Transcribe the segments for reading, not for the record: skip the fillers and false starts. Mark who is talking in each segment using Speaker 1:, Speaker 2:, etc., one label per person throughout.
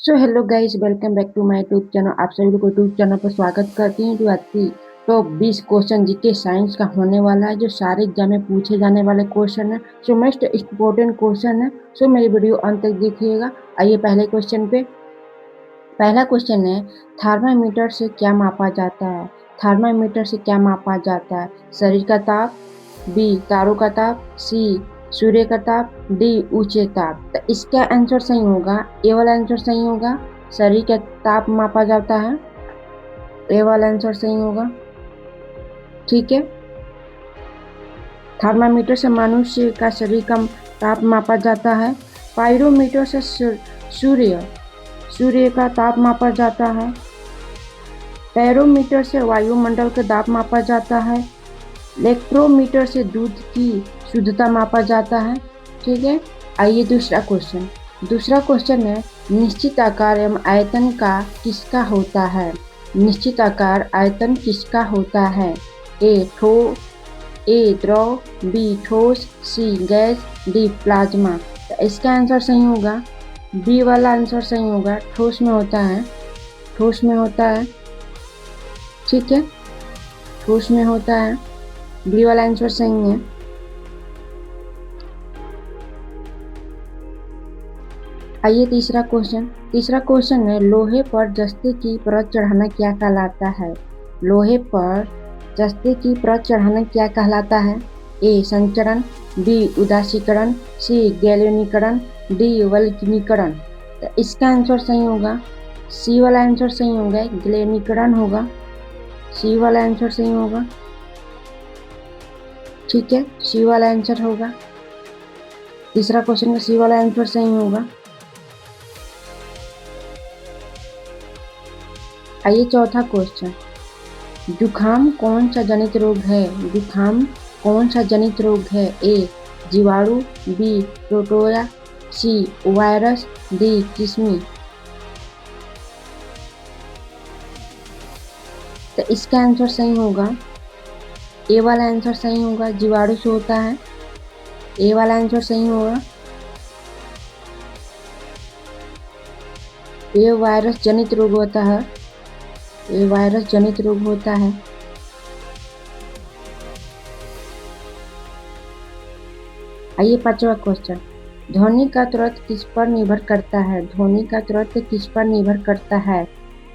Speaker 1: So hello guys, welcome back to my YouTube channel. आप सभी लोग को यूट्यूब चैनल पर स्वागत करती हूँ। जो आज की टॉप 20 क्वेश्चन जीके साइंस का होने वाला है, जो सारे एग्जाम में पूछे जाने वाले क्वेश्चन है। सो मोस्ट इम्पोर्टेंट क्वेश्चन है। सो मेरी वीडियो अंत तक देखिएगा। आइए पहले क्वेश्चन पे। पहला क्वेश्चन है, थर्मामीटर से क्या मापा जाता है? थर्मामीटर से क्या मापा जाता है? शरीर का ताप, बी तारों का ताप, सी सूर्य का ताप, डी ऊंचे ताप। तो इसका आंसर सही होगा, ए वाला आंसर सही होगा। शरीर का ताप मापा जाता है, ए वाला आंसर सही होगा। ठीक है, थर्मामीटर से मनुष्य का शरीर का ताप मापा जाता है। पायरोमीटर से सूर्य सूर्य का ताप मापा जाता है। बैरोमीटर से वायुमंडल का दाब मापा जाता है। इलेक्ट्रोमीटर से दूध की शुद्धता मापा जाता है। ठीक है, आइए दूसरा क्वेश्चन। दूसरा क्वेश्चन है, निश्चित आकार एवं आयतन का किसका होता है? निश्चित आकार आयतन किसका होता है? ए द्रव, बी ठोस, सी गैस, डी प्लाज्मा। तो इसका आंसर सही होगा, बी वाला आंसर सही होगा। ठोस में होता है, ठोस में होता है। ठीक है, ठोस में होता है। बी वाला आंसर सही है। आइए तीसरा क्वेश्चन। तीसरा क्वेश्चन है, लोहे पर जस्ते की परत चढ़ाना क्या कहलाता है? लोहे पर जस्ते की परत चढ़ाना क्या कहलाता है? ए संचरण, बी उदासीकरण, सी गैल्वेनीकरण, डी वल्कनीकरण। तो इसका आंसर सही होगा, सी वाला आंसर सही होगा, गैल्वेनीकरण होगा। सी वाला आंसर सही होगा। ठीक है, सी वाला आंसर होगा। तीसरा क्वेश्चन का सी वाला आंसर सही होगा। आइए चौथा क्वेश्चन। जुखाम कौन सा जनित रोग है? जुखाम कौन सा जनित रोग है? ए जीवाणु, बी प्रोटोया, सी वायरस, डी किस्मी। तो इसका आंसर सही होगा, ए वाला आंसर सही होगा। जीवाणु से होता है, ए वाला आंसर सही होगा। ये वायरस जनित रोग होता है, ये वायरस जनित रोग होता है। आइए पांचवा क्वेश्चन। ध्वनि का तुरंत किस पर निर्भर करता है? ध्वनि का तुरंत किस पर निर्भर करता है?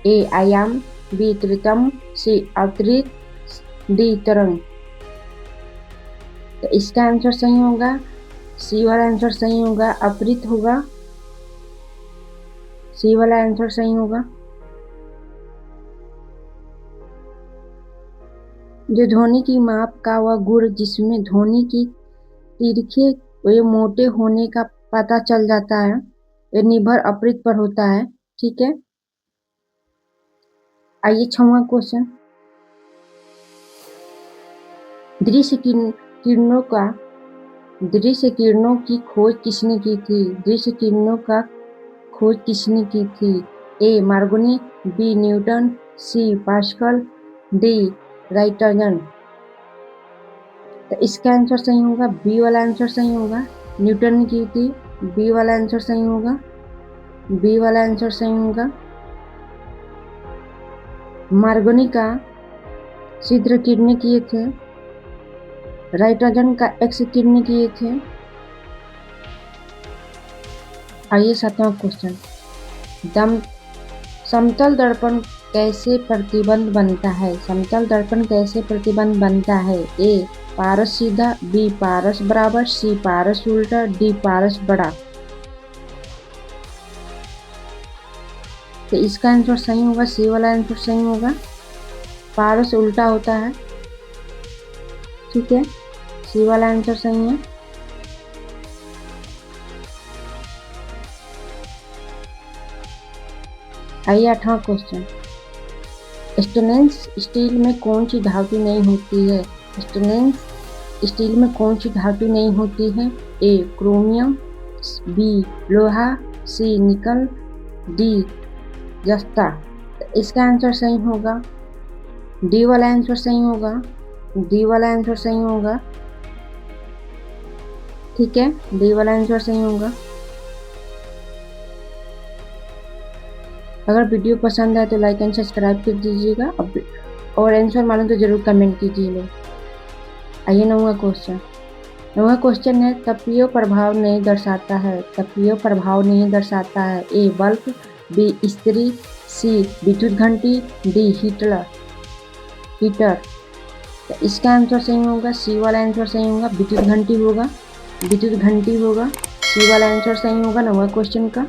Speaker 1: ए आयाम, बी त्रितम, सी अवतरित, डी तरंग। तो इसका आंसर सही होगा, सी वाला आंसर सही होगा, अपरित होगा। सी वाला आंसर सही होगा। जो ध्वनि की माप का वह गुण जिसमें ध्वनि की तिरछे व मोटे होने का पता चल जाता है, ये निर्भर अपरित पर होता है। ठीक है, आइए छठवां क्वेश्चन। दृश्य किरणों का दृश्य किरणों की खोज किसने की थी? दृश्य किरणों का खोज किसने की थी? ए मार्गोनी, बी न्यूटन, सी पास्कल, डी राइटर्जन। तो इसका आंसर सही होगा, बी वाला आंसर सही होगा। न्यूटन ने की थी, बी वाला आंसर सही होगा। बी वाला आंसर सही होगा। मार्गोनी का शीघ्र किरणें किए थे, राइटर्जन का एक्स किरणें किए थे। आइए सातवां क्वेश्चन। दम समतल दर्पण कैसे प्रतिबंध बनता है? समतल दर्पण कैसे प्रतिबंध बनता है? ए पारस सीधा, बी पारस बराबर, सी पारस उल्टा, डी पारस बड़ा। तो इसका आंसर सही होगा, सी वाला आंसर सही होगा। पारस उल्टा होता है। ठीक है, सी वाला आंसर सही है। आइए आठवां क्वेश्चन। स्टेनलेस स्टील में कौन सी धातु नहीं होती है? स्टेनलेस स्टील में कौन सी धातु नहीं होती है? ए क्रोमियम, बी लोहा, सी निकल, डी जस्ता। इसका आंसर सही होगा, डी वाला आंसर सही होगा। डी वाला आंसर सही होगा। ठीक है, डी वाला आंसर सही होगा। अगर वीडियो पसंद आए तो लाइक एंड सब्सक्राइब कर दीजिएगा और आंसर मालूम तो जरूर कमेंट कीजिए लोग। आइए 9वां क्वेश्चन। 9वां क्वेश्चन है तापीय प्रभाव नहीं दर्शाता है। तापीय प्रभाव नहीं दर्शाता है। ए बल्ब, बी इस्त्री, सी विद्युत घंटी, डी हीटर। तो इसका आंसर सही होगा, सी वाला आंसर सही होगा, विद्युत घंटी होगा। विद्युत घंटी होगा, सी वाला आंसर सही होगा 9वां क्वेश्चन का।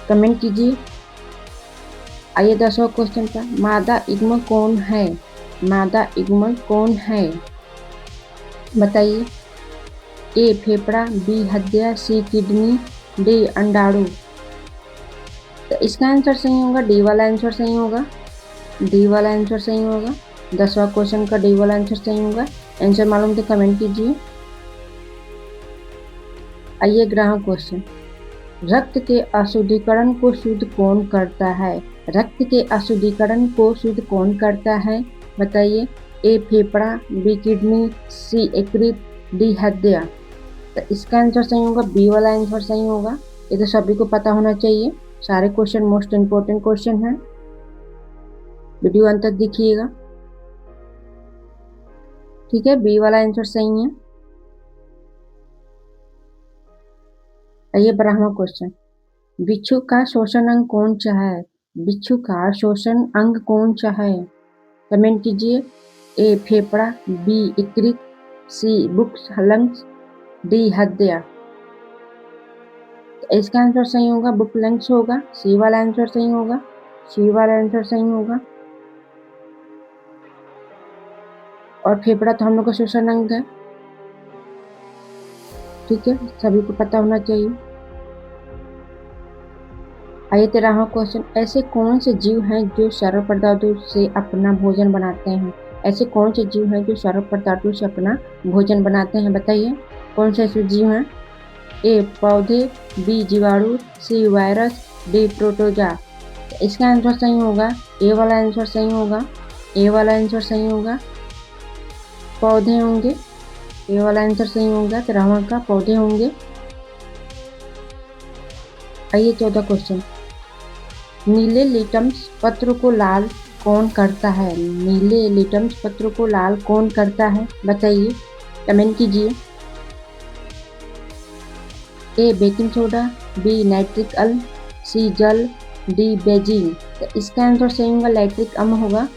Speaker 1: कमेंट कीजिए। आइए 10वां क्वेश्चन पर। मादा युग्म कौन है? मादा युग्म कौन है बताइए। ए फेफड़ा, बी हृदय, सी किडनी, डी अंडाणु। तो इसका आंसर सही होगा, डी वाला आंसर सही होगा। डी वाला आंसर सही होगा। 10वां क्वेश्चन का डी वाला आंसर सही होगा। आंसर मालूम तो कमेंट कीजिए। आइए 11वां क्वेश्चन। रक्त के अशुद्धिकरण को शुद्ध कौन करता है? रक्त के अशुद्धिकरण को शुद्ध कौन करता है बताइए। ए फेफड़ा, बी किडनी, सी यकृत, डी हृदय। तो इसका आंसर सही होगा, बी वाला आंसर सही होगा। ये तो सभी को पता होना चाहिए। सारे क्वेश्चन मोस्ट इम्पोर्टेंट क्वेश्चन हैं। वीडियो अंत तक देखिएगा, ठीक है। बी वाला आंसर सही है। आइए 12वां क्वेश्चन। बिच्छू का श्वसन अंग कौन सा है? बिच्छू का श्वसन अंग कौन सा है? कमेंट कीजिए। ए फेफड़ा, बी यकृत, सी बुक्स लंग्स, डी हृदय। तो इसका आंसर सही होगा, बुक लंग्स होगा। सी वाला आंसर सही होगा। सी वाला आंसर सही होगा। और फेफड़ा तो हम लोग का श्वसन अंग है, ठीक है, सभी को पता होना चाहिए। आइए 13वां क्वेश्चन। ऐसे कौन से जीव हैं जो सरल पदार्थों से अपना भोजन बनाते हैं? ऐसे कौन से जीव हैं जो सरल पदार्थों से अपना भोजन बनाते हैं बताइए। कौन से ऐसे जीव हैं? ए पौधे, बी जीवाणु, सी वायरस, डी प्रोटोजा। तो इसका आंसर सही होगा, ए वाला आंसर सही होगा। ए वाला आंसर सही होगा, पौधे होंगे। ए वाला आंसर सही होगा, 13वां का पौधे होंगे। आइए 14 क्वेश्चन। नीले लिटमस पत्र को लाल कौन करता है? नीले लिटमस पत्र को लाल कौन करता है बताइए। कमेंट कीजिए। ए बेकिंग सोडा, बी नाइट्रिक अम्ल, सी जल, डी बेजिंग। तो इसका आंसर सही होगा, नाइट्रिक अम्ल होगा।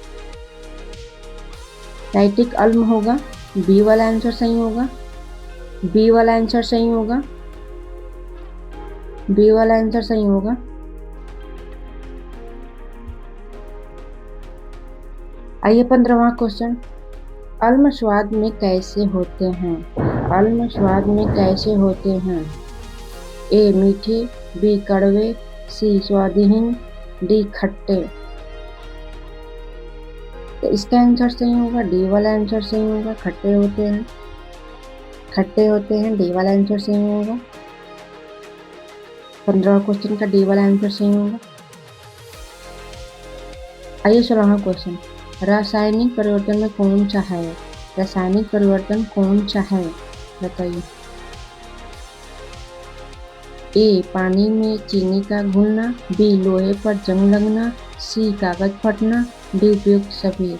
Speaker 1: नाइट्रिक अम्ल होगा। बी वाला आंसर सही होगा। बी वाला आंसर सही होगा। बी वाला आंसर सही होगा। आइए 15वां क्वेश्चन। अम्ल स्वाद में कैसे होते हैं? अम्ल स्वाद में कैसे होते हैं? ए मीठे, बी कड़वे, सी स्वादहीन, डी खट्टे। तो इसका आंसर सही होगा, डी वाला आंसर सही होगा। खट्टे होते हैं, खट्टे होते हैं। डी वाला आंसर सही होगा। 15वां क्वेश्चन का डी वाला आंसर सही होगा। आइए 16वां क्वेश्चन। रासायनिक परिवर्तन में कौन सा है? रासायनिक परिवर्तन कौन सा है बताइए। ए पानी में चीनी का घुलना, बी लोहे पर जंग लगना, सी कागज फटना, डी उपयुक्त सभी।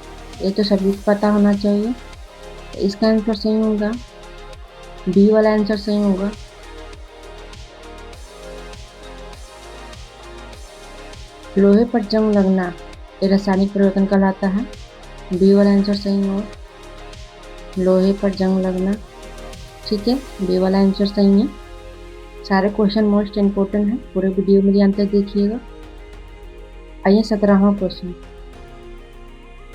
Speaker 1: ये तो सभी को पता होना चाहिए। इसका आंसर सही होगा, बी वाला आंसर सही होगा। लोहे पर जंग लगना ये रासायनिक परिवर्तन कहलाता है। बी वाला आंसर सही होगा, लोहे पर जंग लगना, ठीक है। बी वाला आंसर सही है। सारे क्वेश्चन मोस्ट इम्पोर्टेंट है, पूरे वीडियो में ध्यान तक देखिएगा। आइए 17वां क्वेश्चन।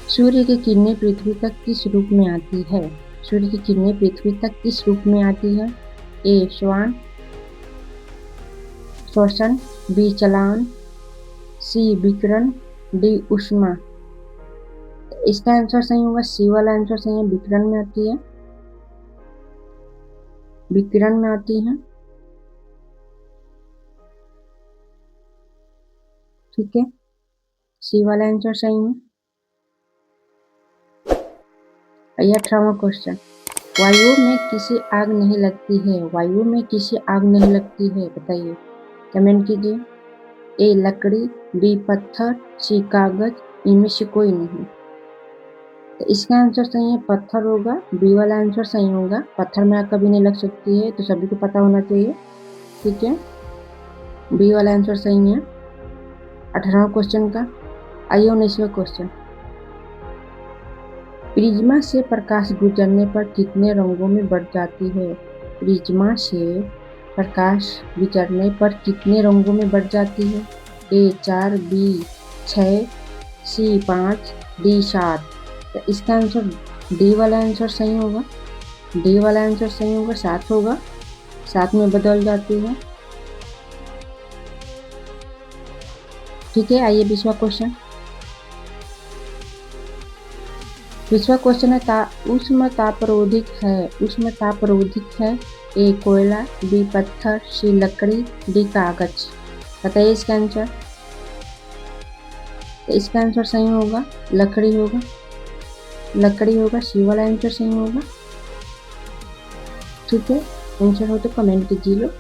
Speaker 1: सूर्य की किरणें पृथ्वी तक किस रूप में आती है? सूर्य की किरणें पृथ्वी तक किस रूप में आती है? ए श्वान, श्वसन, बी चलान, सी विकिरण, डी ऊष्मा। इसका आंसर सही होगा, सी वाला आंसर सही है। विकिरण में आती है, विकिरण में आती है, ठीक है। सी वाला आंसर सही है। आइए 18वां क्वेश्चन। वायु में किसे आग नहीं लगती है? वायु में किसे आग नहीं लगती है बताइए। कमेंट कीजिए। ए लकड़ी, बी पत्थर, सी कागज, इनमें से कोई नहीं। तो इसका आंसर सही है पत्थर होगा, बी वाला आंसर सही होगा। पत्थर में आग कभी नहीं लग सकती है, तो सभी को पता होना चाहिए। ठीक है, बी वाला आंसर सही है 18वां क्वेश्चन का। आइए 19वां क्वेश्चन। प्रिज्मा से प्रकाश गुजरने पर कितने रंगों में बढ़ जाती है? प्रिज्मा से प्रकाश गुजरने पर कितने रंगों में बढ़ जाती है? ए 4, बी 6, सी 5, डी 7। तो इसका आंसर डी वाला आंसर सही होगा। डी वाला आंसर सही होगा, 7 होगा। 7 में बदल जाती है। ठीक है, आइए 20वां क्वेश्चन। 20वां क्वेश्चन है उष्म तापरोधिक है। उष्म तापरोधिक है। ए कोयला, बी पत्थर, सी लकड़ी, डी कागज। बताइए इसका आंसर। तो इसका आंसर सही होगा लकड़ी होगा। लकड़ी होगा, सी वाला आंसर सही होगा। ठीक है, आंसर हो तो कमेंट कीजिए लोग,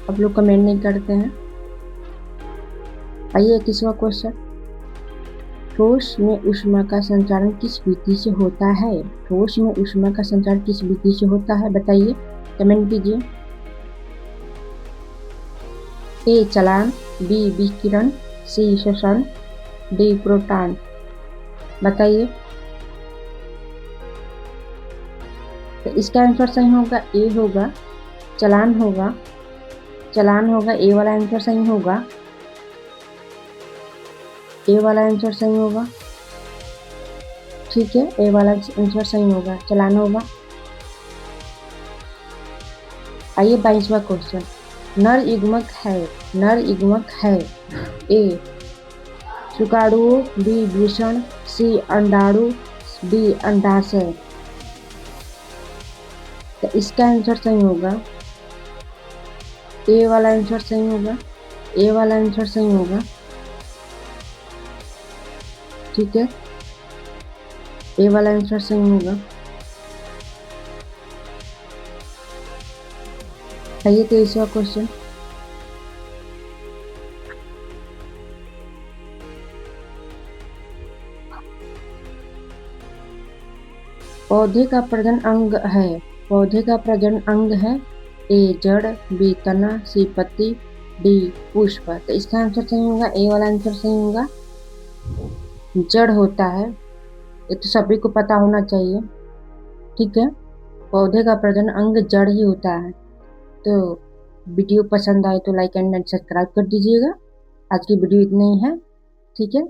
Speaker 1: आप लोग कमेंट नहीं करते हैं। आइए 21वां क्वेश्चन। ठोस में ऊष्मा का संचारण किस विधि से होता है? ठोस में ऊष्मा का संचारण किस विधि से होता है? बताइए, कमेंट कीजिए। ए चालन, बी विकिरण, सी श्वसन, डी प्रोटॉन। बताइए। तो इसका आंसर सही होगा ए होगा, चालन होगा। चालन होगा, ए वाला आंसर सही होगा। ए वाला आंसर सही होगा। ठीक है, ए वाला आंसर सही होगा, चालन होगा। आइए 22वां क्वेश्चन। नर युग्मक है। नर युग्मक है। ए शुक्राणु, बी वृषण, सी अंडाणु, डी अंडाशय। तो इसका आंसर सही होगा ए वाला आंसर सही होगा। ए वाला आंसर सही होगा। ठीक है, ए वाला आंसर सही होगा। आइए 23वां क्वेश्चन। पौधे का प्रजनन अंग है। पौधे का प्रजनन अंग है। ए जड़, बी तना, सी पत्ती, डी पुष्प। तो इसका आंसर सही होगा, ए वाला आंसर सही होगा, जड़ होता है। ये तो सभी को पता होना चाहिए। ठीक है, पौधे का प्रजनन अंग जड़ ही होता है। तो वीडियो पसंद आए तो लाइक एंड सब्सक्राइब कर दीजिएगा। आज की वीडियो इतनी ही है। ठीक है।